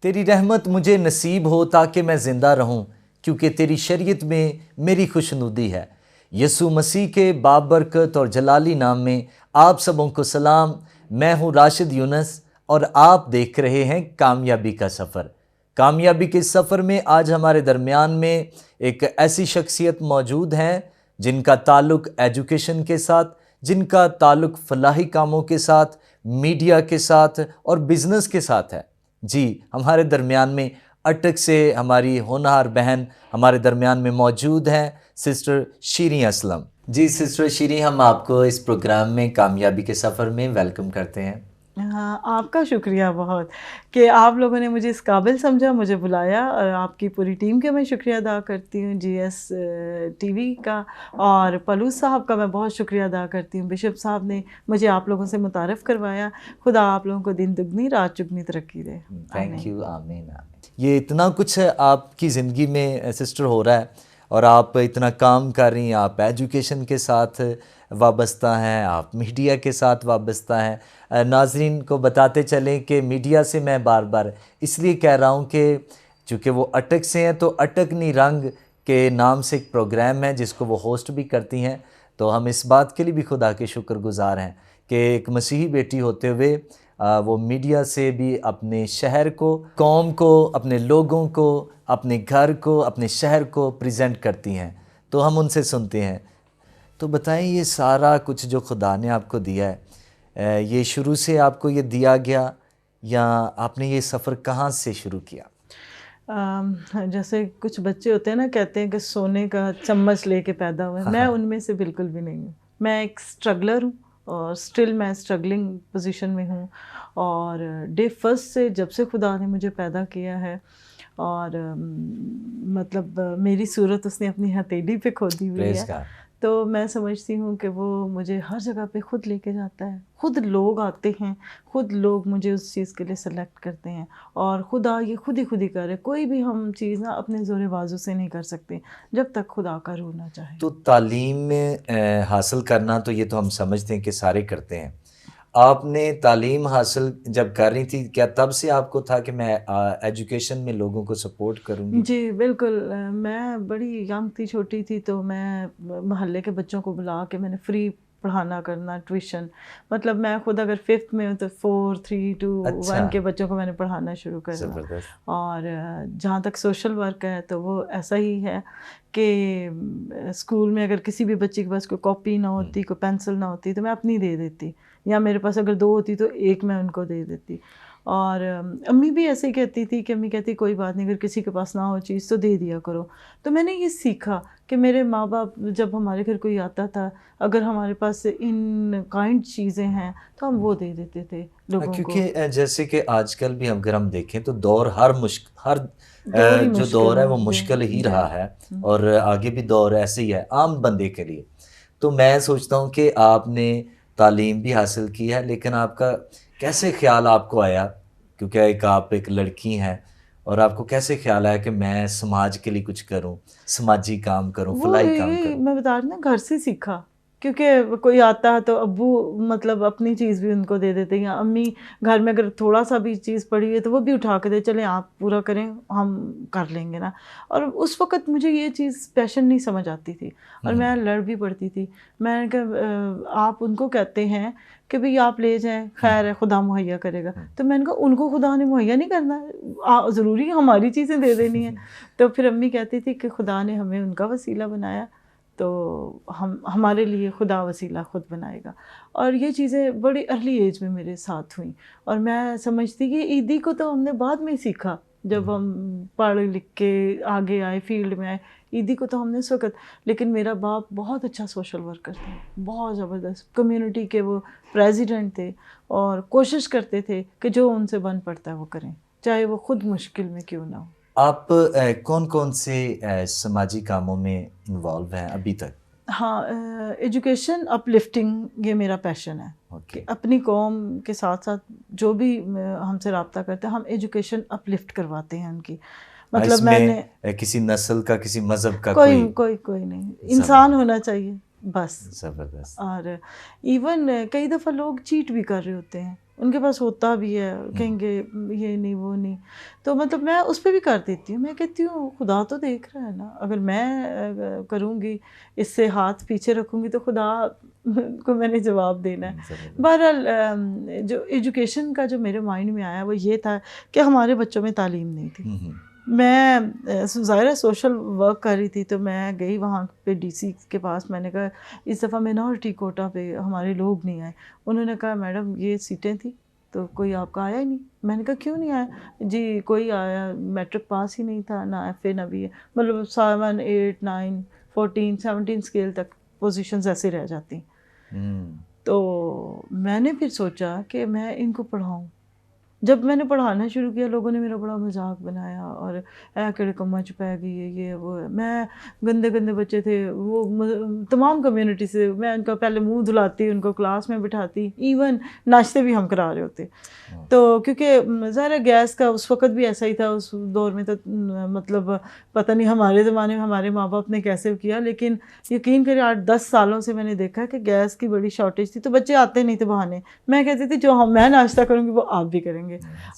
تیری رحمت مجھے نصیب ہو تاکہ میں زندہ رہوں، کیونکہ تیری شریعت میں میری خوشنودی ہے۔ یسوع مسیح کے بابرکت اور جلالی نام میں آپ سبوں کو سلام۔ میں ہوں راشد یونس اور آپ دیکھ رہے ہیں کامیابی کا سفر۔ کامیابی کے سفر میں آج ہمارے درمیان میں ایک ایسی شخصیت موجود ہیں جن کا تعلق ایجوکیشن کے ساتھ، جن کا تعلق فلاحی کاموں کے ساتھ، میڈیا کے ساتھ اور بزنس کے ساتھ ہے۔ جی، ہمارے درمیان میں اٹک سے ہماری ہونہار بہن ہمارے درمیان میں موجود ہیں، سسٹر شیریں اسلم۔ جی سسٹر شیریں، ہم آپ کو اس پروگرام میں کامیابی کے سفر میں ویلکم کرتے ہیں۔ ہاں، آپ کا شکریہ بہت کہ آپ لوگوں نے مجھے اس قابل سمجھا، مجھے بلایا، اور آپ کی پوری ٹیم کا میں شکریہ ادا کرتی ہوں، جی ایس ٹی وی کا، اور پلوس صاحب کا میں بہت شکریہ ادا کرتی ہوں۔ بشپ صاحب نے مجھے آپ لوگوں سے متعارف کروایا۔ خدا آپ لوگوں کو دن دگنی رات چگنی ترقی دے۔ تھینک یو، آمین آمین۔ یہ اتنا کچھ آپ کی زندگی میں سسٹر ہو رہا ہے اور آپ اتنا کام کر رہی ہیں، آپ ایجوکیشن کے ساتھ وابستہ ہیں، آپ میڈیا کے ساتھ وابستہ ہیں۔ ناظرین کو بتاتے چلیں کہ میڈیا سے میں بار بار اس لیے کہہ رہا ہوں کہ چونکہ وہ اٹک سے ہیں، تو اٹک نی رنگ کے نام سے ایک پروگرام ہے جس کو وہ ہوسٹ بھی کرتی ہیں، تو ہم اس بات کے لیے بھی خدا کے شکر گزار ہیں کہ ایک مسیحی بیٹی ہوتے ہوئے وہ میڈیا سے بھی اپنے شہر کو، قوم کو، اپنے لوگوں کو، اپنے گھر کو، اپنے شہر کو پریزنٹ کرتی ہیں، تو ہم ان سے سنتے ہیں۔ تو بتائیں، یہ سارا کچھ جو خدا نے آپ کو دیا ہے، یہ شروع سے آپ کو یہ دیا گیا یا آپ نے یہ سفر کہاں سے شروع کیا؟ جیسے کچھ بچے ہوتے ہیں نا، کہتے ہیں کہ سونے کا چمچ لے کے پیدا ہوئے، میں ان میں سے بالکل بھی نہیں ہوں۔ میں ایک اسٹرگلر ہوں، اور اسٹل میں اسٹرگلنگ پوزیشن میں ہوں، اور ڈے فرسٹ سے جب سے خدا نے مجھے پیدا کیا ہے، اور مطلب میری صورت اس نے اپنی ہتھیلی پہ کھودی ہوئی ہے، تو میں سمجھتی ہوں کہ وہ مجھے ہر جگہ پہ خود لے کے جاتا ہے۔ خود لوگ آتے ہیں، خود لوگ مجھے اس چیز کے لیے سلیکٹ کرتے ہیں، اور خدا یہ خود ہی کر رہے۔ کوئی بھی ہم چیز نا اپنے زور بازو سے نہیں کر سکتے جب تک خدا کا روح نہ چاہے۔ تو تعلیم میں حاصل کرنا تو یہ تو ہم سمجھتے ہیں کہ سارے کرتے ہیں۔ آپ نے تعلیم حاصل جب کر رہی تھی، کیا تب سے آپ کو تھا کہ میں ایجوکیشن میں لوگوں کو سپورٹ کروں گی؟ جی بالکل، میں بڑی ینگ تھی، چھوٹی تھی، تو میں محلے کے بچوں کو بلا کے میں نے فری پڑھانا کرنا، ٹیوشن، مطلب میں خود اگر 5th میں ہوں تو 4 3 2 1 کے بچوں کو میں نے پڑھانا شروع کرنا۔ اور جہاں تک سوشل ورک ہے تو وہ ایسا ہی ہے کہ اسکول میں اگر کسی بھی بچے کے پاس کوئی کاپی نہ ہوتی، کوئی پینسل نہ ہوتی، تو میں اپنی دے دیتی، یا میرے پاس اگر 2 ہوتی تو ایک میں ان کو دے دیتی۔ اور امی بھی ایسے ہی کہتی تھی کہ امی کہتی کوئی بات نہیں، اگر کسی کے پاس نہ ہو چیز تو دے دیا کرو۔ تو میں نے یہ سیکھا کہ میرے ماں باپ جب ہمارے گھر کوئی آتا تھا، اگر ہمارے پاس ان کائنڈ چیزیں ہیں تو ہم وہ دے دیتے تھے لوگوں کو، کیونکہ جیسے کہ آج کل بھی اگر ہم دیکھیں تو دور ہر جو دور ہے وہ مشکل ہی رہا ہے، اور آگے بھی دور ایسے ہی ہے عام بندے کے لیے۔ تو میں سوچتا ہوں کہ آپ نے تعلیم بھی حاصل کی ہے، لیکن آپ کا کیسے خیال آپ کو آیا، کیونکہ آپ ایک لڑکی ہیں، اور آپ کو کیسے خیال آیا کہ میں سماج کے لیے کچھ کروں، سماجی کام کروں، فلاحی کام کروں؟ میں بتا رہی نا، گھر سے سیکھا، کیونکہ کوئی آتا ہے تو ابو مطلب اپنی چیز بھی ان کو دے دیتے ہیں، یا امی گھر میں اگر تھوڑا سا بھی چیز پڑی ہے تو وہ بھی اٹھا کے دے، چلیں آپ پورا کریں، ہم کر لیں گے نا۔ اور اس وقت مجھے یہ چیز پیشن نہیں سمجھ آتی تھی، اور میں لڑ بھی پڑتی تھی۔ میں نے کہا آپ ان کو کہتے ہیں کہ بھئی آپ لے جائیں، خیر ہے، خدا مہیا کرے گا۔ تو میں نے کہا ان کو خدا نے مہیا نہیں کرنا، ضروری ہماری چیزیں دے دینی ہیں۔ تو پھر امی کہتی تھی کہ خدا نے ہمیں ان کا وسیلہ بنایا، تو ہمارے لیے خدا وسیلہ خود بنائے گا۔ اور یہ چیزیں بڑی ارلی ایج میں میرے ساتھ ہوئیں، اور میں سمجھتی کہ عیدی کو تو ہم نے بعد میں ہی سیکھا، جب ہم پڑھ لکھ کے آگے آئے، فیلڈ میں آئے، عیدی کو تو ہم نے اس وقت۔ لیکن میرا باپ بہت اچھا سوشل ورکر تھے، بہت زبردست، کمیونٹی کے وہ پریزیڈنٹ تھے، اور کوشش کرتے تھے کہ جو ان سے بن پڑتا ہے وہ کریں، چاہے وہ خود مشکل میں کیوں نہ ہو۔ آپ کون کون سے سماجی کاموں میں انوالو ہیں ابھی تک؟ ہاں، ایجوکیشن اپ لفٹنگ یہ میرا پیشن ہے، کہ اپنی قوم کے ساتھ ساتھ جو بھی ہم سے رابطہ کرتے ہیں، ہم ایجوکیشن اپ لفٹ کرواتے ہیں ان کی۔ مطلب میں نے کسی نسل کا، کسی مذہب کا کوئی نہیں، انسان ہونا چاہیے بس۔ زبردست۔ اور ایون کئی دفعہ لوگ چیٹ بھی کر رہے ہوتے ہیں ان کے پاس ہوتا بھی ہے, کہیں گے یہ نہیں وہ نہیں, تو مطلب میں اس پہ بھی کر دیتی ہوں. میں کہتی ہوں خدا تو دیکھ رہا ہے نا, اگر میں کروں گی اس سے ہاتھ پیچھے رکھوں گی تو خدا کو میں نے جواب دینا ہے. بہرحال جو ایجوکیشن کا جو میرے مائنڈ میں آیا وہ یہ تھا کہ ہمارے بچوں میں تعلیم نہیں تھی. میں ظاہر ہے سوشل ورک کر رہی تھی, تو میں گئی وہاں پہ ڈی سی کے پاس. میں نے کہا اس دفعہ مینارٹی کوٹا پہ ہمارے لوگ نہیں آئے. انہوں نے کہا میڈم یہ سیٹیں تھیں تو کوئی آپ کا آیا ہی نہیں. میں نے کہا کیوں نہیں آیا؟ جی کوئی آیا, میٹرک پاس ہی نہیں تھا, نہ ایف اے نہ بی اے, مطلب 7 8 9 14 17 اسکیل تک پوزیشنز ایسے رہ جاتی. تو میں نے پھر سوچا کہ میں ان کو پڑھاؤں. جب میں نے پڑھانا شروع کیا لوگوں نے میرا بڑا مذاق بنایا, اور اے کڑے کما چھپا گئی ہے یہ وہ. میں گندے گندے بچے تھے وہ تمام کمیونٹی سے, میں ان کا پہلے منہ دھلاتی, ان کو کلاس میں بٹھاتی, ایون ناشتے بھی ہم کرا رہے ہوتے. تو کیونکہ ظاہر ہے گیس کا اس وقت بھی ایسا ہی تھا, اس دور میں تو مطلب پتہ نہیں ہمارے زمانے میں ہمارے ماں باپ نے کیسے کیا, لیکن یقین کریں 8-10 سالوں سے میں نے دیکھا کہ گیس کی بڑی شارٹیج تھی, تو بچے آتے نہیں تھے بہانے. میں کہتی تھی جو میں ناشتہ کروں گی وہ آپ بھی کریں گے,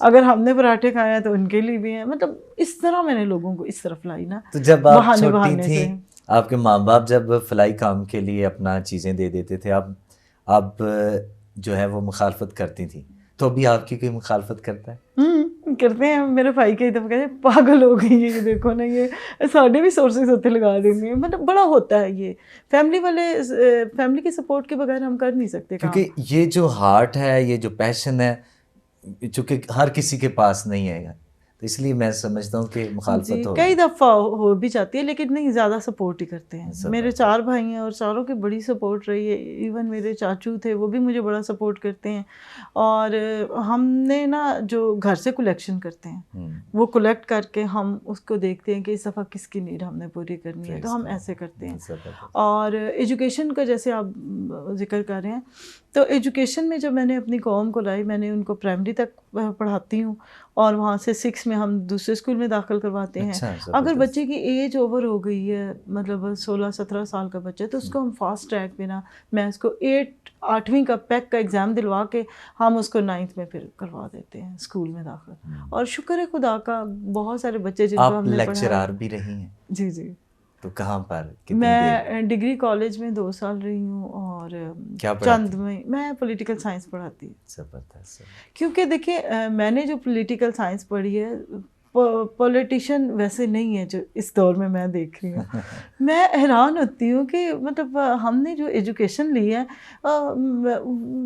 اگر ہم نے پراٹھے کھائے ہیں تو ان کے لیے بھی ہیں. مطلب اس طرح میں نے لوگوں کو اس طرف لائی نا. تو جب آپ بہانے چھوٹی بہانے تھیں, سے آپ کے ماں باپ جب فلاحی کام کے لیے اپنا چیزیں دے دیتے تھے, آپ جو ہے وہ مخالفت کرتی تھیں, تو ابھی آپ کی کوئی مخالفت کرتا ہے؟ کرتے ہیں. میرے بھائی کئی دفعہ کہتے ہیں پاگل ہو گئی یہ دیکھو نا, یہ ساڑھے بھی سورسز ہوتے لگا دیں گے. مطلب بڑا ہوتا ہے یہ, فیملی کی سپورٹ کے بغیر ہم کر نہیں سکتے کام. کیونکہ یہ جو ہارٹ ہے, یہ جو پیشن ہے, چونکہ ہر کسی کے پاس نہیں ہے, تو اس لیے میں سمجھتا ہوں کہ مخالفت ہوگی. کئی دفعہ ہو بھی جاتی ہے, لیکن نہیں زیادہ سپورٹ ہی کرتے ہیں. میرے 4 بھائی ہیں اور چاروں کی بڑی سپورٹ رہی ہے. ایون میرے چاچو تھے وہ بھی مجھے بڑا سپورٹ کرتے ہیں. اور ہم نے نا جو گھر سے کلیکشن کرتے ہیں وہ کلیکٹ کر کے ہم اس کو دیکھتے ہیں کہ اس دفعہ کس کی نیڈ ہم نے پوری کرنی ہے, تو ہم ایسے کرتے ہیں. اور ایجوکیشن کا جیسے آپ ذکر کر رہے ہیں, تو ایجوکیشن میں جب میں نے اپنی قوم کو لائی, میں نے ان کو پرائمری تک پڑھاتی ہوں, اور وہاں سے 6 میں ہم دوسرے اسکول میں داخل کرواتے ہیں. اگر بچے کی ایج اوور ہو گئی ہے, مطلب 16-17 سال کا بچہ ہے, تو اس کو ہم فاسٹ ٹریک پہ نا, میں اس کو 8ویں کا پیک کا ایگزام دلوا کے ہم اس کو 9th میں پھر کروا دیتے ہیں اسکول میں داخل. اور شکر ہے خدا کا, بہت سارے بچے جن کو ہم نے پڑھایا. آپ لیکچرار بھی رہی ہیں؟ جی جی. تو کہاں پر؟ میں ڈگری کالج میں 2 سال رہی ہوں, اور چند میں پولیٹیکل سائنس پڑھاتی ہوں. زبردست. کیونکہ دیکھیں میں نے جو پولیٹیکل سائنس پڑھی ہے, پولیٹیشین ویسے نہیں ہے جو اس دور میں دیکھ رہی ہوں. میں حیران ہوتی ہوں کہ مطلب ہم نے جو ایجوکیشن لی ہے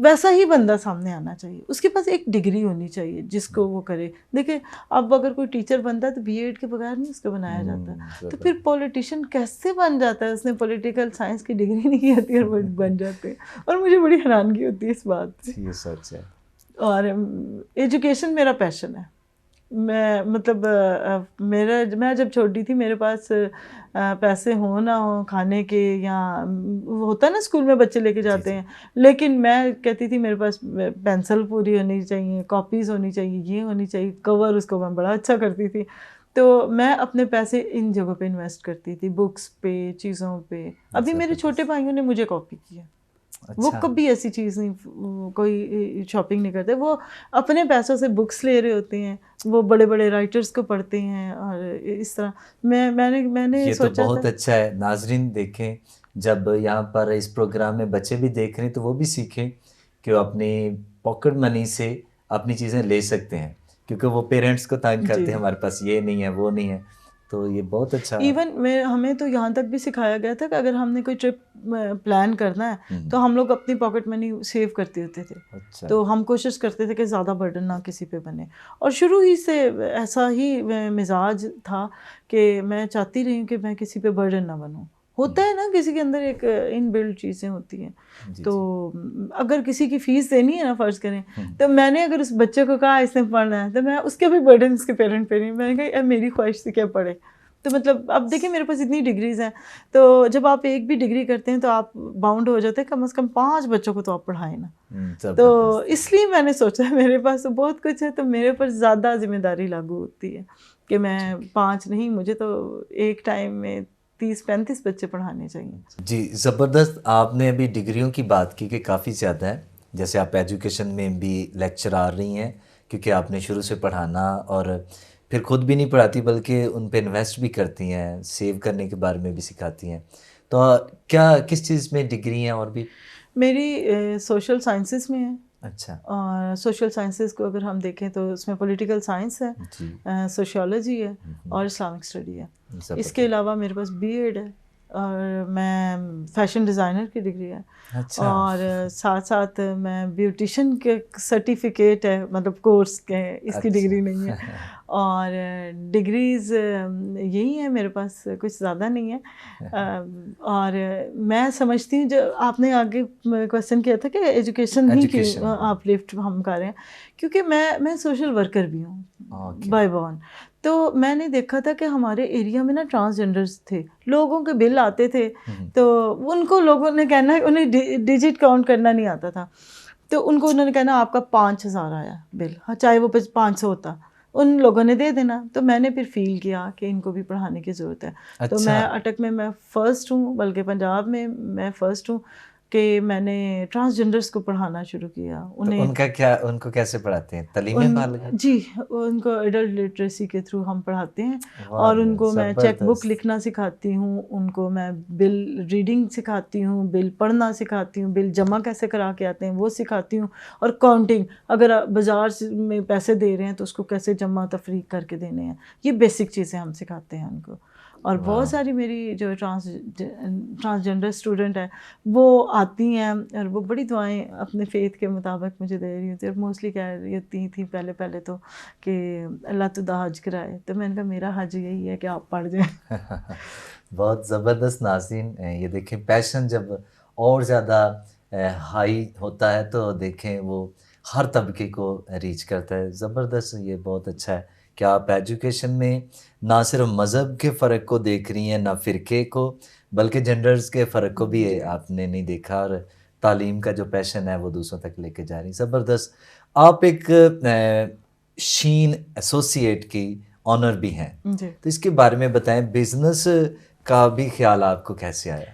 ویسا ہی بندہ سامنے آنا چاہیے, اس کے پاس ایک ڈگری ہونی چاہیے جس کو وہ کرے. دیکھیں اب اگر کوئی ٹیچر بنتا ہے تو بی ایڈ کے بغیر نہیں اس کو بنایا جاتا, تو پھر پولیٹیشین کیسے بن جاتا ہے؟ اس نے پولیٹیکل سائنس کی ڈگری نہیں کی ہوتی اور وہ بن جاتے ہیں, اور مجھے بڑی حیرانگی ہوتی ہے اس بات سے. یہ سچ ہے. اور ایجوکیشن میرا پیشن ہے. میں مطلب میں جب چھوٹی تھی میرے پاس پیسے ہوں نہ ہوں کھانے کے, یا ہوتا ہے نا اسکول میں بچے لے کے جاتے ہیں, لیکن میں کہتی تھی میرے پاس پینسل پوری ہونی چاہیے, کاپیز ہونی چاہیے, یہ ہونی چاہیے, کور اس کو میں بڑا اچھا کرتی تھی. تو میں اپنے پیسے ان جگہوں پہ انویسٹ کرتی تھی, بکس پہ, چیزوں پہ. ابھی میرے چھوٹے بھائیوں نے مجھے کاپی کیا, وہ کبھی ایسی چیز نہیں, کوئی شاپنگ نہیں کرتے, وہ اپنے پیسوں سے بکس لے رہے ہوتے ہیں, وہ بڑے بڑے رائٹرز کو پڑھتے ہیں. اور اس طرح میں نے یہ تو بہت اچھا ہے. ناظرین دیکھیں, جب یہاں پر اس پروگرام میں بچے بھی دیکھ رہے ہیں تو وہ بھی سیکھیں کہ وہ اپنی پاکٹ منی سے اپنی چیزیں لے سکتے ہیں, کیونکہ وہ پیرنٹس کو تنگ کرتے ہیں ہمارے پاس یہ نہیں ہے وہ نہیں ہے. تو یہ بہت اچھا. ایون ہمیں تو یہاں تک بھی سکھایا گیا تھا کہ اگر ہم نے کوئی ٹرپ پلان کرنا ہے تو ہم لوگ اپنی پاکٹ منی سیو کرتے ہوتے تھے. تو ہم کوشش کرتے تھے کہ زیادہ برڈن نہ کسی پہ بنے, اور شروع ہی سے ایسا ہی مزاج تھا کہ میں چاہتی رہی ہوں کہ میں کسی پہ برڈن نہ بنوں. ہوتا ہے نا کسی کے اندر ایک ان بلڈ چیزیں ہوتی ہیں. تو اگر کسی کی فیس دینی ہے نا, فرض کریں, تو میں نے اگر اس بچے کو کہا اس نے پڑھنا ہے, تو میں اس کے بھی برڈن اس کے پیرنٹ پہ نہیں, میں نے کہا میری خواہش سے کیا پڑھے. تو مطلب اب دیکھیں میرے پاس اتنی ڈگریز ہیں, تو جب آپ ایک بھی ڈگری کرتے ہیں تو آپ باؤنڈ ہو جاتے ہیں, کم از کم 5 بچوں کو تو آپ پڑھائیں نا. تو اس لیے میں نے سوچا میرے پاس تو بہت کچھ ہے, تو میرے پر زیادہ ذمہ داری لاگو ہوتی ہے کہ میں 5 نہیں, مجھے تو ایک ٹائم میں 30-35 بچے پڑھانے چاہیے. جی زبردست. آپ نے ابھی ڈگریوں کی بات کی کہ کافی زیادہ ہے, جیسے آپ ایجوکیشن میں بھی لیکچرار رہی ہیں کیونکہ آپ نے شروع سے پڑھانا اور پھر خود بھی نہیں پڑھاتی بلکہ ان پہ انویسٹ بھی کرتی ہیں, سیو کرنے کے بارے میں بھی سکھاتی ہیں. تو کیا کس چیز میں ڈگری ہیں اور بھی؟ میری سوشل سائنسز میں ہے. اچھا اور سوشل سائنسز کو اگر ہم دیکھیں تو اس میں پولیٹیکل سائنس ہے, جی, سوشیالوجی ہے اور اسلامک اسٹڈی ہے. اس زبردست. کے علاوہ میرے پاس بی ایڈ ہے اور میں فیشن ڈیزائنر کی ڈگری ہے. اچھا, اور ساتھ ساتھ میں بیوٹیشین کے سرٹیفکیٹ ہے, مطلب کورس کے, اس کی ڈگری نہیں ہے. اور ڈگریز یہی ہیں میرے پاس, کچھ زیادہ نہیں ہے. اور میں سمجھتی ہوں, جو آپ نے آگے کویسچن کیا تھا کہ ایجوکیشن ہی کیوں آپ لفٹ ہم کر رہے ہیں, کیونکہ میں سوشل ورکر بھی ہوں بائی بورن. تو میں نے دیکھا تھا کہ ہمارے ایریا میں نا ٹرانسجینڈرز تھے, لوگوں کے بل آتے تھے تو ان کو لوگوں نے کہنا, انہیں ڈیجٹ کاؤنٹ کرنا نہیں آتا تھا, تو ان کو انہوں نے کہنا آپ کا 5,000 آیا بل, ہاں چاہے وہ 500 ہوتا, ان لوگوں نے دے دینا. تو میں نے پھر فیل کیا کہ ان کو بھی پڑھانے کی ضرورت ہے. تو میں اٹک میں فرسٹ ہوں, بلکہ پنجاب میں فرسٹ ہوں کہ میں نے ٹرانسجینڈرس کو پڑھانا شروع کیا. ان کا کیا, ان کو کیسے پڑھاتے ہیں؟ تعلیم بالغ؟ جی, ان کو ایڈلٹ لٹریسی کے تھرو ہم پڑھاتے ہیں, اور ان کو میں چیک بک لکھنا سکھاتی ہوں, ان کو میں بل ریڈنگ سکھاتی ہوں, بل پڑھنا سکھاتی ہوں, بل جمع کیسے کرا کے آتے ہیں وہ سکھاتی ہوں, اور کاؤنٹنگ, اگر بازار میں پیسے دے رہے ہیں تو اس کو کیسے جمع تفریق کر کے دینے ہیں, یہ بیسک چیزیں ہم سکھاتے ہیں ان کو. اور بہت ساری میری جو ٹرانسجینڈر اسٹوڈنٹ ہیں وہ آتی ہیں اور وہ بڑی دعائیں اپنے فیتھ کے مطابق مجھے دے رہی ہوتی ہیں, اور موسٹلی کہہ رہی ہوتی تھیں پہلے تو کہ اللہ تو دا حج کرائے. تو میں نے کہا میرا حج یہی ہے کہ آپ پڑھ جائیں. بہت زبردست. ناظرین, یہ دیکھیں پیشن جب اور زیادہ ہائی ہوتا ہے تو دیکھیں وہ ہر طبقے کو ریچ کرتا ہے. زبردست, یہ بہت اچھا ہے کہ آپ ایجوکیشن میں نہ صرف مذہب کے فرق کو دیکھ رہی ہیں, نہ فرقے کو, بلکہ جینڈرز کے فرق کو بھی آپ نے نہیں دیکھا, اور تعلیم کا جو پیشن ہے وہ دوسروں تک لے کے جا رہی. زبردست. آپ ایک شین ایسوسیٹ کی آنر بھی ہیں, تو اس کے بارے میں بتائیں, بزنس کا بھی خیال آپ کو کیسے آیا؟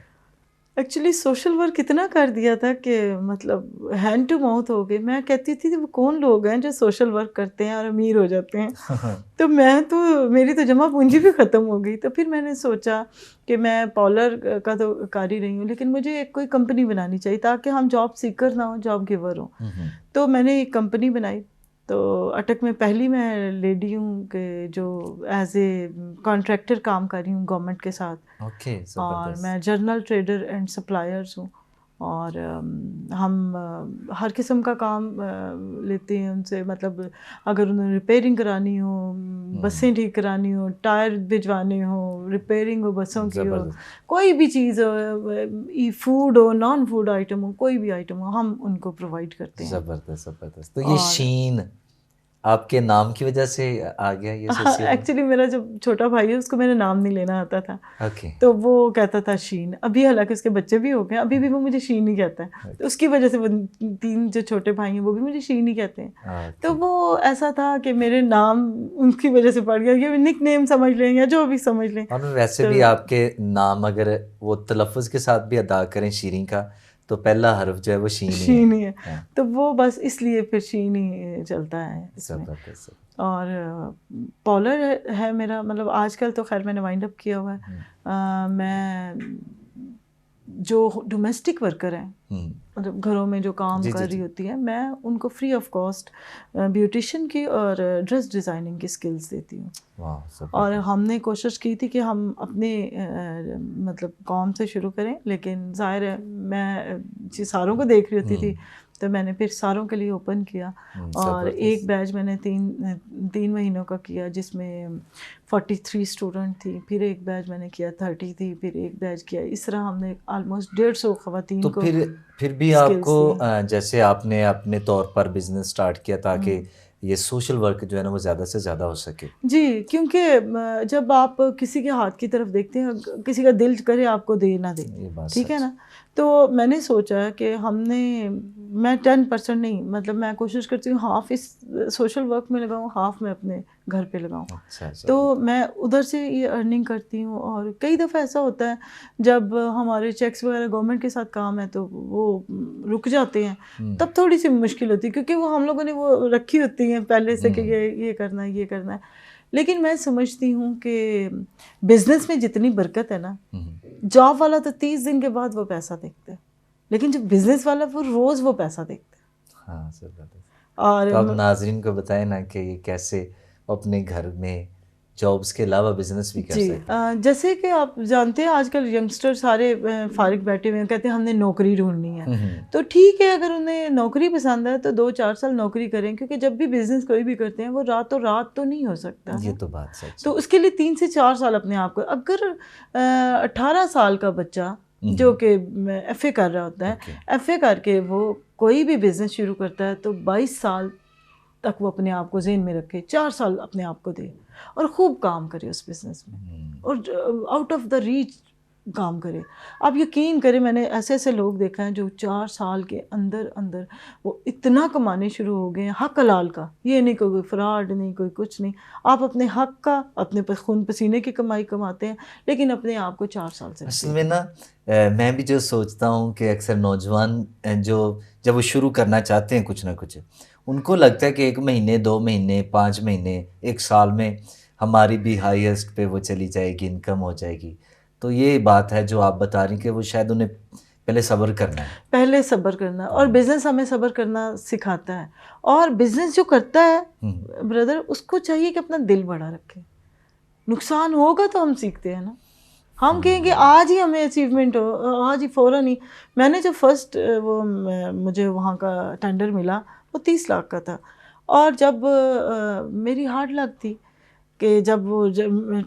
ایکچولی سوشل ورک اتنا کر دیا تھا کہ مطلب ہینڈ ٹو ماؤتھ ہو گئے. میں کہتی تھی وہ کون لوگ ہیں جو سوشل ورک کرتے ہیں اور امیر ہو جاتے ہیں. تو میری تو جمع پونجی بھی ختم ہو گئی. تو پھر میں نے سوچا کہ میں پارلر کا تو کر ہی رہی ہوں, لیکن مجھے ایک کوئی کمپنی بنانی چاہیے تاکہ ہم جاب سیکر نہ ہوں, جاب گیور ہوں. تو میں نے ایک کمپنی بنائی. تو اٹک میں پہلی میں لیڈی ہوں کہ جو ایز اے کانٹریکٹر کام کر رہی ہوں گورنمنٹ کے ساتھ. اور میں جرنل ٹریڈر اینڈ سپلائرز ہوں, اور ہم ہر قسم کا کام لیتے ہیں ان سے. مطلب اگر انہیں ریپیئرنگ کرانی ہو, بسیں ٹھیک کرانی ہو, ٹائر بھجوانے ہو, ریپیئرنگ ہو بسوں کی ہو, کوئی بھی چیز ہو, فوڈ ہو, نان فوڈ آئٹم ہو, کوئی بھی آئٹم ہو, ہم ان کو پرووائڈ کرتے ہیں. زبردست. تو یہ شین آپ کے نام کی وجہ سے آ گیا یہ؟ ایکچولی میرا جو چھوٹا بھائی ہے اس کو میرا نام نہیں لینا آتا تھا, تو وہ کہتا تھا شین. ابھی حالانکہ اس کے بچے بھی ہو گئے, ابھی بھی وہ مجھے شین ہی کہتا ہے. تو اس کی وجہ سے وہ 3 جو چھوٹے بھائی ہیں وہ بھی مجھے شین ہی کہتے ہیں. تو وہ ایسا تھا کہ میرے نام ان کی وجہ سے پڑ گیا, یہ نک نیم سمجھ لیں یا جو بھی سمجھ لیں. اور ویسے بھی آپ کے نام اگر وہ تلفظ کے ساتھ بھی ادا کریں شیریں کا, تو پہلا حرف جو ہے وہ شین ہی ہے. تو وہ بس اس لیے پھر شین ہی چلتا ہے اس میں. اور پارلر ہے میرا, مطلب آج کل تو خیر میں نے وائنڈ اپ کیا ہوا ہے. میں جو ڈومیسٹک ورکر ہیں, مطلب گھروں میں جو کام کر رہی ہوتی ہیں, میں ان کو فری آف کاسٹ بیوٹیشین کی اور ڈریس ڈیزائننگ کی سکلز دیتی ہوں. اور ہم نے کوشش کی تھی کہ ہم اپنے مطلب قوم سے شروع کریں, لیکن ظاہر ہے میں ساروں کو دیکھ رہی ہوتی تھی, تو میں نے پھر ساروں کے لیے اوپن کیا. اور ایک بیچ میں نے 3 مہینوں کا کیا جس میں 43 اسٹوڈنٹ تھی. پھر ایک بیچ میں نے کیا 30 تھی. پھر ایک بیچ کیا. اس طرح ہم نے آلموسٹ 150 خواتین کو. تو پھر بھی آپ کو جیسے آپ نے اپنے طور پر بزنس اسٹارٹ کیا تاکہ یہ سوشل ورک جو ہے نا وہ زیادہ سے زیادہ ہو سکے. جی, کیونکہ جب آپ کسی کے ہاتھ کی طرف دیکھتے ہیں, کسی کا دل کرے آپ کو دے نہ دے, ٹھیک ہے نا. تو میں نے سوچا کہ میں 10% نہیں, مطلب میں کوشش کرتی ہوں ہاف اس سوشل ورک میں لگاؤں, ہاف میں اپنے گھر پہ لگاؤں. اچھا تو میں ادھر سے یہ ارننگ کرتی ہوں. اور کئی دفعہ ایسا ہوتا ہے جب ہمارے چیکس وغیرہ گورنمنٹ کے ساتھ کام ہے تو وہ رک جاتے ہیں, تب تھوڑی سی مشکل ہوتی ہے کیونکہ وہ ہم لوگوں نے وہ رکھی ہوتی ہیں پہلے سے کہ یہ کرنا ہے یہ کرنا ہے. لیکن میں سمجھتی ہوں کہ بزنس میں جتنی برکت ہے نا, جاب والا تو 30 دن کے بعد وہ پیسہ دیکھتا ہے, لیکن جو بزنس والا وہ روز وہ پیسہ دیکھتا ہے. ہاں صحیح بات ہے. اور تو آپ ناظرین کو بتائیں نا کہ یہ کیسے اپنے گھر میں جابس کے علاوہ بزنس بھی کر سکتے ہیں. جیسے کہ آپ جانتے ہیں آج کل ینگسٹر سارے فارغ بیٹھے ہوئے ہیں, کہتے ہیں ہم نے نوکری ڈھونڈنی ہے. تو ٹھیک ہے, اگر انہیں نوکری پسند ہے تو 2-4 سال نوکری کریں, کیونکہ جب بھی بزنس کوئی بھی کرتے ہیں وہ راتوں رات تو نہیں ہو سکتا. یہ تو بات سچ. تو اس کے لیے 3 سے 4 سال اپنے آپ کو, اگر 18 سال کا بچہ جو کہ ایف اے کر رہا ہوتا ہے, ایف اے کر کے وہ کوئی بھی بزنس شروع کرتا ہے تو 22 سال تک وہ اپنے آپ کو ذہن میں رکھے, 4 سال اپنے آپ کو دے اور خوب کام کرے اس بزنس میں, اور آؤٹ آف دا ریچ کام کرے. آپ یقین کریں, میں نے ایسے ایسے لوگ دیکھا ہیں جو 4 سال کے اندر اندر وہ اتنا کمانے شروع ہو گئے ہیں حق حلال کا. یہ نہیں کوئی فراڈ نہیں, کوئی کچھ نہیں. آپ اپنے حق کا, اپنے خون پسینے کی کمائی کماتے ہیں, لیکن اپنے آپ کو 4 سال سے اصل میں نا میں بھی جو سوچتا ہوں کہ اکثر نوجوان جو جب وہ شروع کرنا چاہتے ہیں کچھ نہ کچھ, ان کو لگتا ہے کہ 1 مہینے 2 مہینے 5 مہینے 1 سال میں ہماری بھی ہائیسٹ پہ وہ چلی جائے گی, انکم ہو جائے گی. تو یہ بات ہے جو آپ بتا رہی کہ وہ شاید انہیں پہلے صبر کرنا ہے, پہلے صبر کرنا. اور بزنس ہمیں صبر کرنا سکھاتا ہے. اور بزنس جو کرتا ہے بردر, اس کو چاہیے کہ اپنا دل بڑا رکھے. نقصان ہوگا تو ہم سیکھتے ہیں نا. ہم کہیں کہ آج ہی ہمیں اچیومنٹ ہو, آج ہی فوراً ہی. میں نے جو فرسٹ وہ مجھے وہاں کا ٹینڈر ملا وہ 30 لاکھ کا تھا, اور جب میری ہارڈ لک تھی کہ جب وہ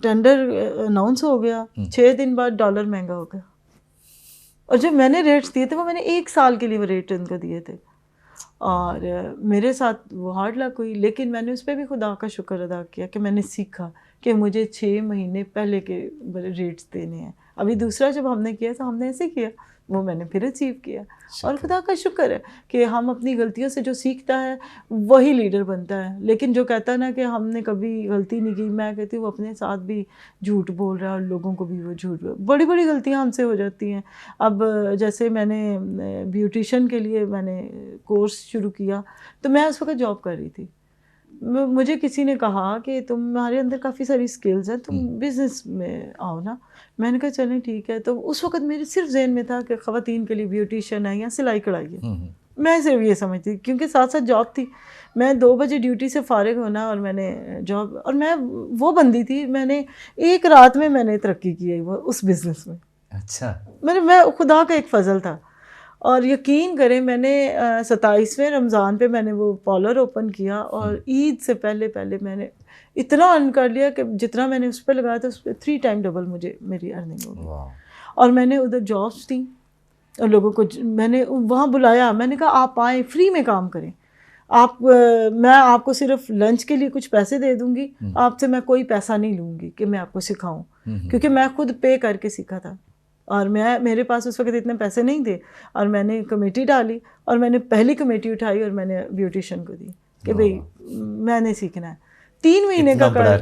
ٹینڈر اناؤنس ہو گیا 6 دن بعد ڈالر مہنگا ہو گیا, اور جو میں نے ریٹس دیے تھے وہ میں نے 1 سال کے لیے وہ ریٹ ان کو دیے تھے, اور میرے ساتھ وہ ہارڈ لک ہوئی. لیکن میں نے اس پہ بھی خدا کا شکر ادا کیا کہ میں نے سیکھا کہ مجھے 6 مہینے پہلے کے ریٹس دینے ہیں. ابھی دوسرا جب ہم نے کیا تو ہم نے ایسے کیا, وہ میں نے پھر اچیو کیا. اور خدا کا شکر ہے کہ ہم اپنی غلطیوں سے جو سیکھتا ہے وہی لیڈر بنتا ہے. لیکن جو کہتا ہے نا کہ ہم نے کبھی غلطی نہیں کی, میں کہتی ہوں وہ اپنے ساتھ بھی جھوٹ بول رہا ہے اور لوگوں کو بھی وہ جھوٹ بڑی بڑی غلطیاں ہم سے ہو جاتی ہیں. اب جیسے میں نے بیوٹیشین کے لیے میں نے کورس شروع کیا, تو میں اس وقت جاب کر رہی تھی. مجھے کسی نے کہا کہ تمہارے اندر کافی ساری سکلز ہیں, تم بزنس میں آؤ نا. میں نے کہا چلیں ٹھیک ہے. تو اس وقت میرے صرف ذہن میں تھا کہ خواتین کے لیے بیوٹیشین ہے یا سلائی کڑھائی ہے, میں صرف یہ سمجھتی, کیونکہ ساتھ ساتھ جاب تھی. میں 2 بجے ڈیوٹی سے فارغ ہونا, اور میں نے جاب, اور میں وہ بندی تھی, میں نے 1 رات میں نے ترقی کی ہے وہ اس بزنس میں. اچھا, میں خدا کا ایک فضل تھا. اور یقین کریں میں نے 27ویں رمضان پہ میں نے وہ پارلر اوپن کیا, اور عید سے پہلے میں نے اتنا ارن کر لیا کہ جتنا میں نے اس پہ لگایا تھا اس پہ 3 ٹائم ڈبل مجھے میری ارننگ ہو گئی. اور میں نے ادھر جابس دی, اور لوگوں کو میں نے وہاں بلایا, میں نے کہا آپ آئیں, فری میں کام کریں. میں آپ کو صرف لنچ کے لیے کچھ پیسے دے دوں گی, آپ سے میں کوئی پیسہ نہیں لوں گی کہ میں آپ کو سکھاؤں, کیونکہ میں خود پے کر کے سیکھا تھا. اور میرے پاس اس وقت اتنے پیسے نہیں تھے, اور میں نے کمیٹی ڈالی, اور میں نے پہلی کمیٹی اٹھائی اور میں نے بیوٹیشین کو دی کہ بھئی میں نے سیکھنا ہے. 3 مہینے کا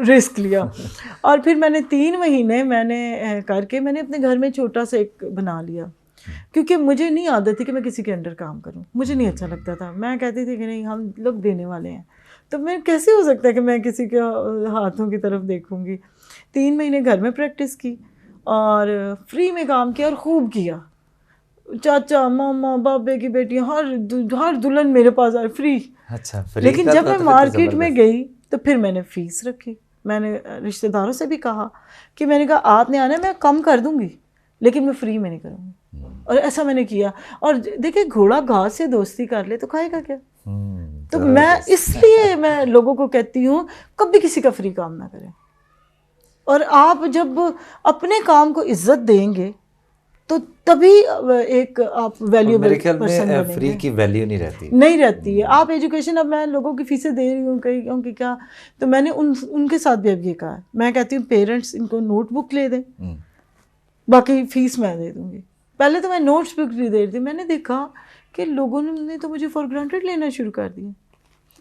رسک لیا, اور پھر میں نے 3 مہینے میں نے کر کے میں نے اپنے گھر میں چھوٹا سا ایک بنا لیا, کیونکہ مجھے نہیں عادت تھی کہ میں کسی کے انڈر کام کروں, مجھے نہیں اچھا لگتا تھا. میں کہتی تھی کہ نہیں ہم لوگ دینے والے ہیں, تو میں کیسے ہو سکتا ہے کہ میں کسی کے ہاتھوں کی طرف دیکھوں گی. 3 مہینے گھر میں پریکٹس کی اور فری میں کام کیا, اور خوب کیا. چاچا ماما بابے کی بیٹیاں ہر دلہن میرے پاس آئے فری. اچھا, لیکن جب میں مارکیٹ میں گئی تو پھر میں نے فیس رکھی. میں نے رشتہ داروں سے بھی کہا کہ میں نے کہا آپ نے آنا ہے, میں کم کر دوں گی لیکن میں فری میں نہیں کروں گی. اور ایسا میں نے کیا. اور دیکھیں گھوڑا گھاس سے دوستی کر لے تو کھائے گا کیا. تو میں اس لیے میں لوگوں کو کہتی ہوں کبھی کسی کا فری کام نہ کریں. اور آپ جب اپنے کام کو عزت دیں گے تو تبھی ایک آپ ویلیوبل پرسن بنیں گے. فری کی ویلیو نہیں رہتی ہے. آپ ایجوکیشن, اب میں لوگوں کی فیسیں دے رہی ہوں کہیں کہ کیا, تو میں نے ان کے ساتھ بھی اب یہ کہا ہے, میں کہتی ہوں پیرنٹس ان کو نوٹ بک لے دیں, باقی فیس میں دے دوں گی. پہلے تو میں نوٹس بک بھی دے رہی تھی, میں نے دیکھا کہ لوگوں نے تو مجھے فار گرانٹیڈ لینا شروع کر دیا.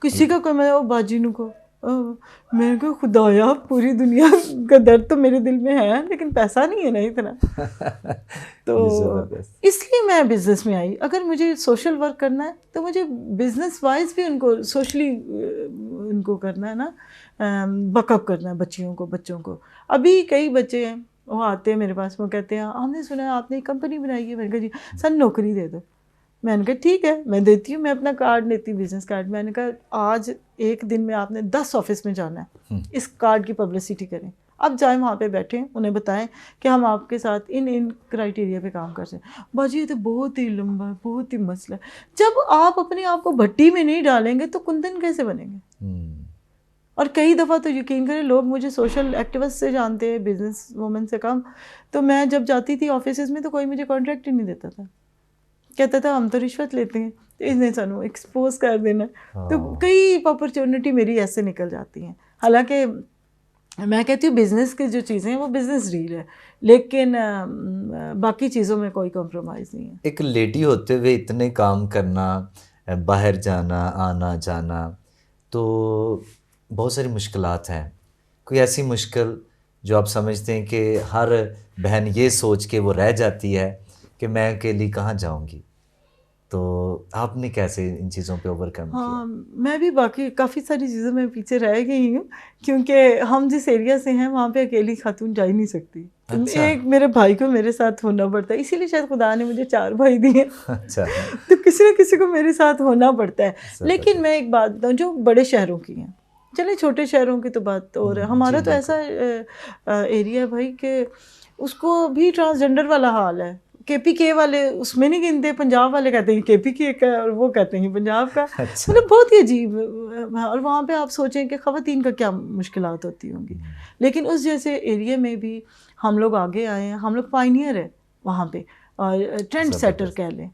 کسی کا کوئی میں باجی نو کو میں نے کہا خدایا پوری دنیا کا درد تو میرے دل میں ہے لیکن پیسہ نہیں ہے نا اتنا. تو اس لیے میں بزنس میں آئی. اگر مجھے سوشل ورک کرنا ہے تو مجھے بزنس وائز بھی ان کو سوشلی ان کو کرنا ہے نا, بک اپ کرنا ہے بچوں کو. ابھی کئی بچے ہیں وہ آتے ہیں میرے پاس, وہ کہتے ہیں ہم نے سنا ہے آپ نے ایک کمپنی بنائی ہے. میں نے کہا جی سر نوکری دے دو. میں نے کہا ٹھیک ہے میں دیتی ہوں, میں اپنا کارڈ لیتی ہوں بزنس کارڈ. میں نے کہا آج ایک دن میں آپ نے 10 آفس میں جانا ہے, اس کارڈ کی پبلسٹی کریں. اب جائیں وہاں پہ بیٹھیں, انہیں بتائیں کہ ہم آپ کے ساتھ ان کرائٹیریا پہ کام کر سکیں. باجی یہ تو بہت ہی لمبا ہے, بہت ہی مسئلہ ہے. جب آپ اپنے آپ کو بھٹی میں نہیں ڈالیں گے تو کندن کیسے بنیں گے؟ اور کئی دفعہ تو یقین کریں لوگ مجھے سوشل ایکٹیوسٹ سے جانتے ہیں, بزنس وومن سے کم. تو میں جب جاتی تھی آفیسز میں تو کوئی مجھے کانٹریکٹ ہی نہیں دیتا تھا, کہتا تھا ہم تو رشوت لیتے ہیں, تو اس نے سانو ایکسپوز کر دینا. تو کئی اپرچونٹی میری ایسے نکل جاتی ہیں. حالانکہ میں کہتی ہوں بزنس کی جو چیزیں ہیں وہ بزنس ڈیل ہے, لیکن باقی چیزوں میں کوئی کمپرومائز نہیں ہے. ایک لیڈی ہوتے ہوئے اتنے کام کرنا, باہر جانا آنا جانا, تو بہت ساری مشکلات ہیں. کوئی ایسی مشکل جو آپ سمجھتے ہیں کہ ہر بہن یہ سوچ کے وہ رہ جاتی ہے کہ میں اکیلی کہاں جاؤں گی, تو آپ نے کیسے ان چیزوں پہ اوورکم کیا؟ ہاں میں بھی باقی کافی ساری چیزوں میں پیچھے رہ گئی ہوں, کیونکہ ہم جس ایریا سے ہیں وہاں پہ اکیلی خاتون جا ہی نہیں سکتی. ایک میرے بھائی کو میرے ساتھ ہونا پڑتا ہے, اسی لیے شاید خدا نے مجھے 4 بھائی دیے. اچھا, تو کسی نہ کسی کو میرے ساتھ ہونا پڑتا ہے. لیکن میں ایک بات بتاؤں, جو بڑے شہروں کی ہیں, چلیں چھوٹے شہروں کی تو بات اور ہے, ہمارا تو ایسا ایریا ہے بھائی کہ اس کو بھی ٹرانسجنڈر والا حال ہے. کے پی کے والے اس میں نہیں گنتے, پنجاب والے کہتے ہیں کے پی کے کا اور وہ کہتے ہیں پنجاب کا. مطلب بہت ہی عجیب. اور وہاں پہ آپ سوچیں کہ خواتین کا کیا مشکلات ہوتی ہوں گی. لیکن اس جیسے ایریے میں بھی ہم لوگ آگے آئے ہیں, ہم لوگ پائنیئر ہیں وہاں پہ, اور ٹرینڈ سیٹر کہہ لیں.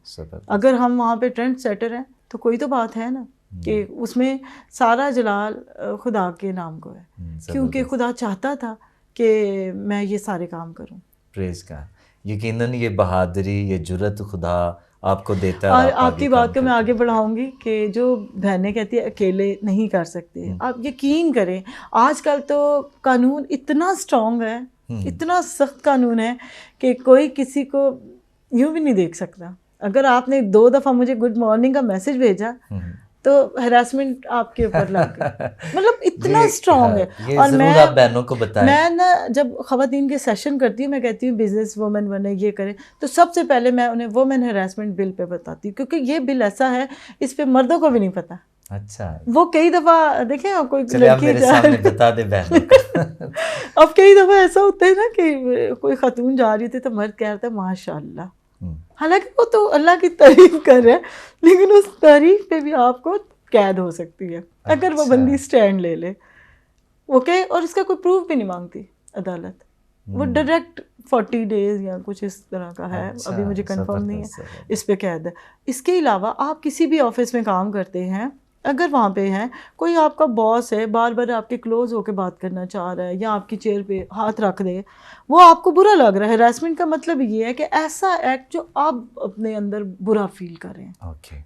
اگر ہم وہاں پہ ٹرینڈ سیٹر ہیں تو کوئی تو بات ہے نا, کہ اس میں سارا جلال خدا کے نام کو ہے, کیونکہ خدا چاہتا تھا کہ میں یہ سارے کام کروں. پریز کا یقیناً یہ بہادری, یہ جرت خدا آپ کو دیتا ہے. اور آپ کی بات کو میں آگے بڑھاؤں گی کہ جو بہنیں کہتی ہیں اکیلے نہیں کر سکتے, آپ یقین کریں آج کل تو قانون اتنا اسٹرانگ ہے, اتنا سخت قانون ہے کہ کوئی کسی کو یوں بھی نہیں دیکھ سکتا. اگر آپ نے 2 دفعہ مجھے گڈ مارننگ کا میسج بھیجا تو ہراسمنٹ آپ کے اوپر لگ گئی. مطلب اتنا اسٹرانگ ہے. اور میں نا جب خواتین کے سیشن کرتی ہوں, میں کہتی ہوں بزنس وومن بنے, یہ کریں, تو سب سے پہلے میں انہیں وومن ہراسمنٹ بل پہ بتاتی ہوں, کیونکہ یہ بل ایسا ہے اس پہ مردوں کو بھی نہیں پتہ. اچھا, وہ کئی دفعہ دیکھیں کوئی لڑکی بتا دے بہنوں کو. اب کئی دفعہ ایسا ہوتا ہے نا کہ کوئی خاتون جا رہی تھی تو مرد کہہ رہا تھا ماشاء اللہ, حالانکہ وہ تو اللہ کی تعریف کر رہے ہیں, لیکن اس تعریف پہ بھی آپ کو قید ہو سکتی ہے اگر وہ بندی سٹینڈ لے لے. اوکے, اور اس کا کوئی پروف بھی نہیں مانگتی عدالت, وہ ڈائریکٹ 40 days یا کچھ اس طرح کا ہے, ابھی مجھے کنفرم نہیں ہے, اس پہ قید ہے. اس کے علاوہ آپ کسی بھی آفس میں کام کرتے ہیں, اگر وہاں پہ ہیں کوئی آپ کا باس ہے بار بار آپ کے کلوز ہو کے بات کرنا چاہ رہا ہے یا آپ کی چیئر پہ ہاتھ رکھ دے, وہ آپ کو برا لگ رہا ہے. ہراسمنٹ کا مطلب یہ ہے کہ ایسا ایکٹ جو آپ اپنے اندر برا فیل کر رہے ہیں,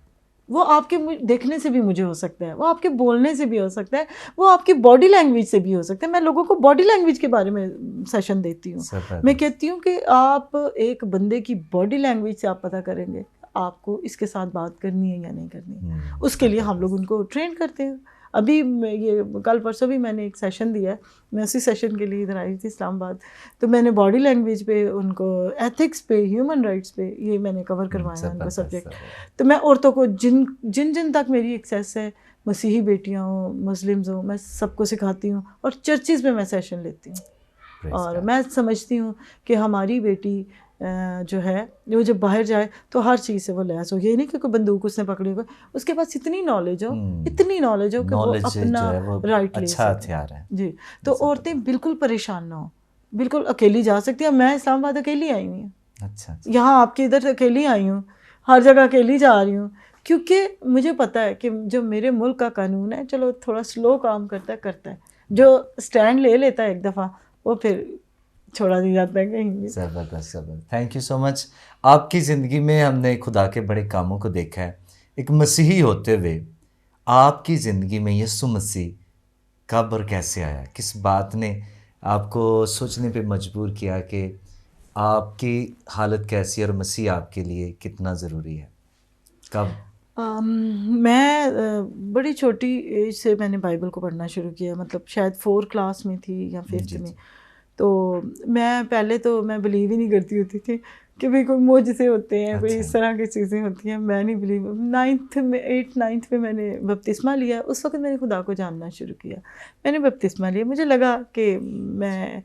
وہ آپ کے دیکھنے سے بھی مجھے ہو سکتا ہے, وہ آپ کے بولنے سے بھی ہو سکتا ہے, وہ آپ کی باڈی لینگویج سے بھی ہو سکتا ہے. میں لوگوں کو باڈی لینگویج کے بارے میں سیشن دیتی ہوں. میں کہتی ہوں کہ آپ ایک بندے کی باڈی لینگویج سے آپ پتہ کریں گے آپ کو اس کے ساتھ بات کرنی ہے یا نہیں کرنی. اس کے لیے ہم لوگ ان کو ٹرین کرتے ہیں. ابھی یہ کل پرسوں بھی میں نے ایک سیشن دیا ہے, میں اسی سیشن کے لیے ادھر آئی تھی اسلام آباد, تو میں نے باڈی لینگویج پہ ان کو, ایتھکس پہ, ہیومن رائٹس پہ, یہ میں نے کور کروایا ان کو سبجیکٹ. تو میں عورتوں کو جن تک میری ایکسیس ہے, مسیحی بیٹیاں ہوں, مسلمز ہوں, میں سب کو سکھاتی ہوں, اور چرچز میں سیشن لیتی ہوں. اور میں سمجھتی ہوں کہ ہماری بیٹی جو ہے وہ جب باہر جائے تو ہر چیز سے وہ لیس ہو. یہ نہیں کہ کوئی بندوق اس نے پکڑی ہو, اس کے پاس اتنی نالج ہو کہ وہ اپنا رائٹ لے سکے. جی, تو عورتیں بالکل پریشان نہ ہوں, بالکل اکیلی جا سکتی ہیں. میں اسلام آباد اکیلی آئی ہوئی ہوں, یہاں آپ کے ادھر اکیلی آئی ہوں, ہر جگہ اکیلی جا رہی ہوں, کیونکہ مجھے پتہ ہے کہ جو میرے ملک کا قانون ہے, چلو تھوڑا سلو کام کرتا ہے, جو اسٹینڈ لے لیتا ہے ایک دفعہ وہ پھر چھوڑا نہیں جاتا ہے کہیں بھی. زبردست. تھینک یو سو مچ. آپ کی زندگی میں ہم نے خدا کے بڑے کاموں کو دیکھا ہے. ایک مسیحی ہوتے ہوئے آپ کی زندگی میں یسوع مسیح کب اور کیسے آیا؟ کس بات نے آپ کو سوچنے پہ مجبور کیا کہ آپ کی حالت کیسی اور مسیح آپ کے لیے کتنا ضروری ہے؟ کب؟ میں بڑی چھوٹی ایج سے میں نے بائبل کو پڑھنا شروع کیا، مطلب شاید 4 کلاس میں تھی یا 5th میں. تو میں پہلے تو میں بلیو ہی نہیں کرتی ہوتی تھی کہ بھئی کوئی معجزے ہوتے ہیں، کوئی اس طرح کی چیزیں ہوتی ہیں. میں نہیں بلیو. 9th میں میں نے بپتسمہ لیا. اس وقت میں نے خدا کو جاننا شروع کیا. میں نے بپتسمہ لیا، مجھے لگا کہ میں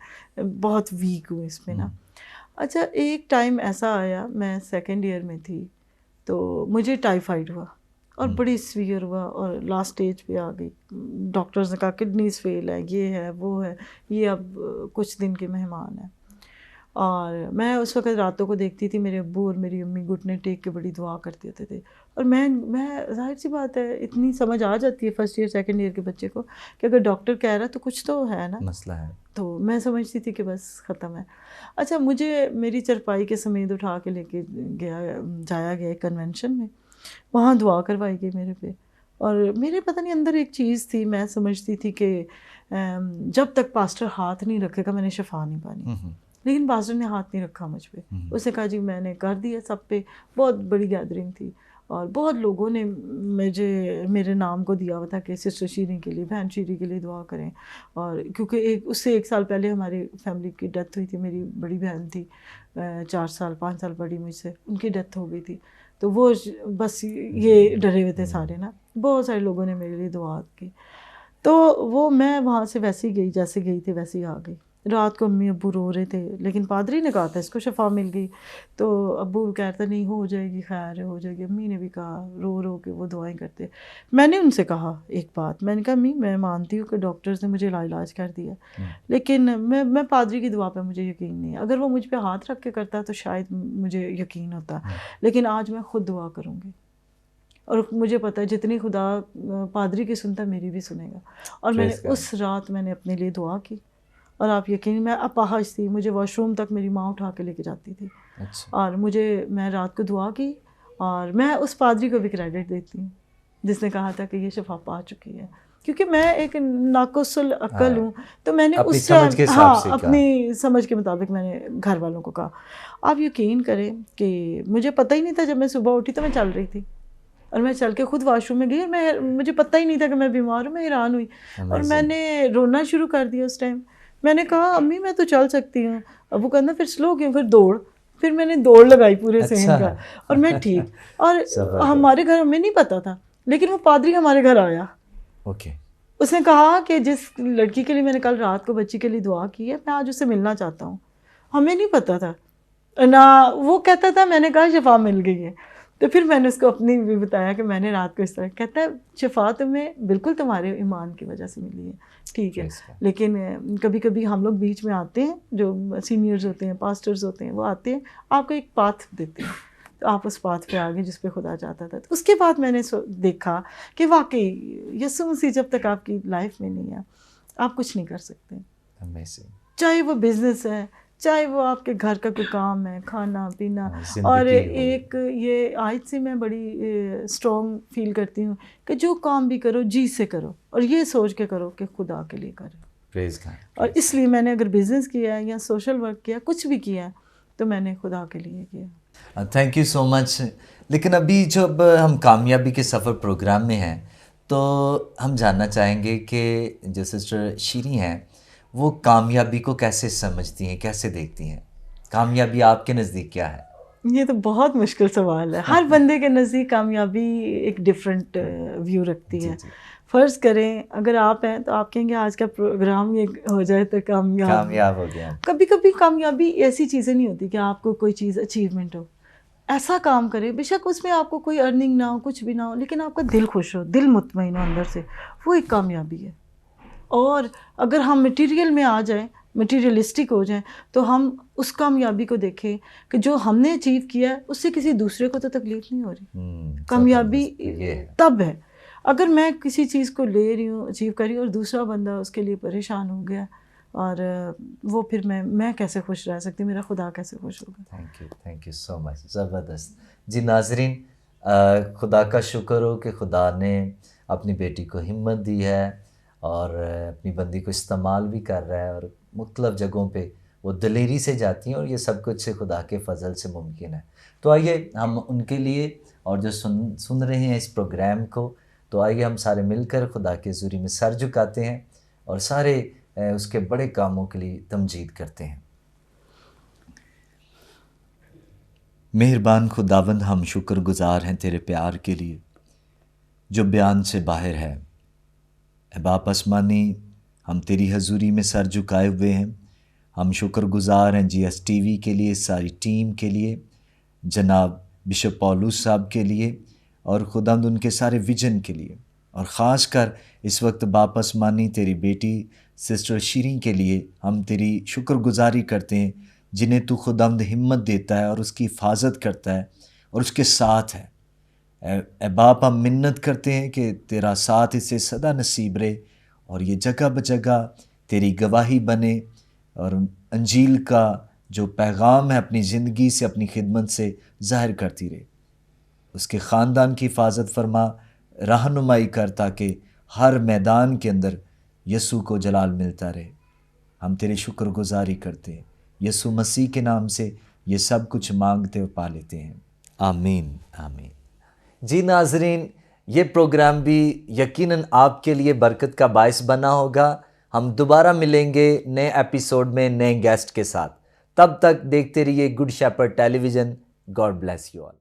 بہت ویک ہوں اس میں نا. اچھا ایک ٹائم ایسا آیا، میں 2nd ایئر میں تھی تو مجھے ٹائیفائڈ ہوا اور بڑی سیویئر ہوا اور لاسٹ اسٹیج پہ آ گئی. ڈاکٹرز نے کہا کڈنیز فیل ہے، یہ ہے وہ ہے، یہ اب کچھ دن کے مہمان ہیں. اور میں اس وقت راتوں کو دیکھتی تھی میرے ابو اور میری امی گھٹنے ٹیک کے بڑی دعا کرتے ہوتے تھے. اور میں ظاہر سی بات ہے اتنی سمجھ آ جاتی ہے 1st ایئر 2nd ایئر کے بچے کو کہ اگر ڈاکٹر کہہ رہا ہے تو کچھ تو ہے نا، مسئلہ ہے. تو میں سمجھتی تھی کہ بس ختم ہے. اچھا مجھے میری چرپائی کے سمیت اٹھا کے لے کے جایا گیا ایک کنونشن میں، وہاں دعا کروائی گئی میرے پہ. اور میرے پتہ نہیں اندر ایک چیز تھی، میں سمجھتی تھی کہ جب تک پاسٹر ہاتھ نہیں رکھے گا میں نے شفا نہیں پانی. لیکن پاسٹر نے ہاتھ نہیں رکھا مجھ پہ. اس نے کہا جی میں نے کر دیا سب پہ. بہت بڑی گیدرنگ تھی اور بہت لوگوں نے میرے نام کو دیا ہوا تھا کہ سسٹر شیریں کے لیے، بہن شیریں کے لیے دعا کریں. اور کیونکہ اس سے 1 سال پہلے ہماری فیملی کی ڈیتھ ہوئی تھی. میری بڑی بہن تھی 5 سال بڑی مجھ سے، ان کی ڈیتھ ہو گئی تھی. تو وہ بس یہ ڈرے ہوئے تھے سارے نا. بہت سارے لوگوں نے میرے لیے دعا کی. تو وہ میں وہاں سے ویسے ہی گئی جیسے گئی تھی ویسے ہی آ گئی. رات کو امی ابو رو رہے تھے لیکن پادری نے کہا تھا اس کو شفا مل گئی. تو ابو کہتا نہیں ہو جائے گی، خیر ہو جائے گی. امی نے بھی کہا رو رو کے وہ دعائیں کرتے. میں نے ان سے کہا ایک بات، میں نے کہا امی میں مانتی ہوں کہ ڈاکٹرز نے مجھے علاج کر دیا لیکن میں پادری کی دعا پہ مجھے یقین نہیں ہے. اگر وہ مجھ پہ ہاتھ رکھ کے کرتا تو شاید مجھے یقین ہوتا، لیکن آج میں خود دعا کروں گی. اور مجھے پتہ ہے جتنی خدا پادری کی سنتا میری بھی سنے گا. اور میں نے اس رات میں نے اپنے لیے دعا کی. اور آپ یقین، میں اپاہج تھی، مجھے واش روم تک میری ماں اٹھا کے لے کے جاتی تھی. اور میں رات کو دعا کی اور میں اس پادری کو بھی کریڈٹ دیتی ہوں جس نے کہا تھا کہ یہ شفا پا چکی ہے. کیونکہ میں ایک ناقص العقل ہوں تو میں نے اس اپنی سمجھ کے مطابق میں نے گھر والوں کو کہا. آپ یقین کریں کہ مجھے پتہ ہی نہیں تھا، جب میں صبح اٹھی تو میں چل رہی تھی اور میں چل کے خود واش روم میں گئی اور مجھے پتہ ہی نہیں تھا کہ میں بیمار ہوں. میں حیران ہوئی اور میں نے رونا شروع کر دیا اس ٹائم. میں نے کہا امی میں تو چل سکتی ہوں. اب وہ کہنا پھر سلو کیوں، پھر دوڑ. پھر میں نے دوڑ لگائی پورے سہن کا اور میں ٹھیک. اور ہمارے گھر ہمیں نہیں پتا تھا لیکن وہ پادری ہمارے گھر آیا. اس نے کہا کہ جس لڑکی کے لیے میں نے کل رات کو بچی کے لیے دعا کی ہے میں آج اسے ملنا چاہتا ہوں. ہمیں نہیں پتا تھا نہ وہ کہتا تھا. میں نے کہا شفا مل گئی ہے. تو پھر میں نے اس کو اپنی بھی بتایا کہ میں نے رات کو اس طرح. کہتا ہے شفا تمہیں بالکل تمہارے ایمان کی وجہ سے ملی ہے، ٹھیک ہے، لیکن کبھی کبھی ہم لوگ بیچ میں آتے ہیں، جو سینئرز ہوتے ہیں پاسٹرز ہوتے ہیں وہ آتے ہیں آپ کو ایک پاتھ دیتے ہیں تو آپ اس پاتھ پہ آگے جس پہ خدا چاہتا تھا. تو اس کے بعد میں نے دیکھا کہ واقعی یسوع مسیح جب تک آپ کی لائف میں نہیں ہے آپ کچھ نہیں کر سکتے. چاہے وہ بزنس ہے، چاہے وہ آپ کے گھر کا کوئی کام ہے، کھانا پینا. اور ایک یہ آج سے میں بڑی اسٹرانگ فیل کرتی ہوں کہ جو کام بھی کرو جی سے کرو اور یہ سوچ کے کرو کہ خدا کے لیے کرو. اور اس لیے میں نے اگر بزنس کیا ہے یا سوشل ورک کیا، کچھ بھی کیا ہے تو میں نے خدا کے لیے کیا. تھینک یو سو مچ. لیکن ابھی جب ہم کامیابی کے سفر پروگرام میں ہیں تو ہم جاننا چاہیں گے کہ جو سسٹر شیریں ہیں وہ کامیابی کو کیسے سمجھتی ہیں، کیسے دیکھتی ہیں؟ کامیابی آپ کے نزدیک کیا ہے؟ یہ تو بہت مشکل سوال ہے. ہر بندے کے نزدیک کامیابی ایک ڈفرینٹ ویو رکھتی ہے. فرض کریں اگر آپ ہیں تو آپ کہیں گے آج کا پروگرام یہ ہو جائے تو کامیاب ہو گیا. کبھی کبھی کامیابی ایسی چیزیں نہیں ہوتی کہ آپ کو کوئی چیز اچیومنٹ ہو. ایسا کام کرے بے شک اس میں آپ کو کوئی ارننگ نہ ہو، کچھ بھی نہ ہو، لیکن آپ کا دل خوش ہو، دل مطمئن ہو اندر سے، وہ ایک کامیابی ہے. اور اگر ہم مٹیریل میں آ جائیں، مٹیریلسٹک ہو جائیں تو ہم اس کامیابی کو دیکھیں کہ جو ہم نے اچیو کیا ہے اس سے کسی دوسرے کو تو تکلیف نہیں ہو رہی. کامیابی تب ہے اگر میں کسی چیز کو لے رہی ہوں، اچیو کر رہی ہوں اور دوسرا بندہ اس کے لیے پریشان ہو گیا اور وہ پھر میں کیسے خوش رہ سکتی، میرا خدا کیسے خوش ہوگا. تھینک یو سو مچ. زبردست. جی ناظرین، خدا کا شکر ہو کہ خدا نے اپنی بیٹی کو ہمت دی ہے اور اپنی بندی کو استعمال بھی کر رہا ہے، اور مختلف جگہوں پہ وہ دلیری سے جاتی ہیں، اور یہ سب کچھ خدا کے فضل سے ممکن ہے۔ تو آئیے ہم ان کے لیے، اور جو سن رہے ہیں اس پروگرام کو، تو آئیے ہم سارے مل کر خدا کے حضوری میں سر جھکاتے ہیں اور سارے اس کے بڑے کاموں کے لیے تمجید کرتے ہیں۔ مہربان خداوند، ہم شکر گزار ہیں تیرے پیار کے لیے جو بیان سے باہر ہے۔ اے باپ آسمانی، ہم تیری حضوری میں سر جھکائے ہوئے ہیں۔ ہم شکر گزار ہیں جی ایس ٹی وی کے لیے، ساری ٹیم کے لیے، جناب بشپ پولوس صاحب کے لیے، اور خداوند ان کے سارے ویژن کے لیے، اور خاص کر اس وقت باپ آسمانی تیری بیٹی سسٹر شیریں کے لیے ہم تیری شکر گزاری کرتے ہیں، جنہیں تو خداوند ہمت دیتا ہے اور اس کی حفاظت کرتا ہے اور اس کے ساتھ ہے۔ اے باپ، ہم منت کرتے ہیں کہ تیرا ساتھ اسے سدا نصیب رہے، اور یہ جگہ بجگہ تیری گواہی بنے، اور انجیل کا جو پیغام ہے اپنی زندگی سے، اپنی خدمت سے ظاہر کرتی رہے۔ اس کے خاندان کی حفاظت فرما، رہنمائی کر، تاکہ ہر میدان کے اندر یسوع کو جلال ملتا رہے۔ ہم تیرے شکر گزاری کرتے ہیں، یسوع مسیح کے نام سے یہ سب کچھ مانگتے اور پا لیتے ہیں، آمین آمین۔ جی ناظرین، یہ پروگرام بھی یقیناً آپ کے لیے برکت کا باعث بنا ہوگا۔ ہم دوبارہ ملیں گے نئے ایپیسوڈ میں نئے گیسٹ کے ساتھ۔ تب تک دیکھتے رہیے Good Shepherd television. God bless you all.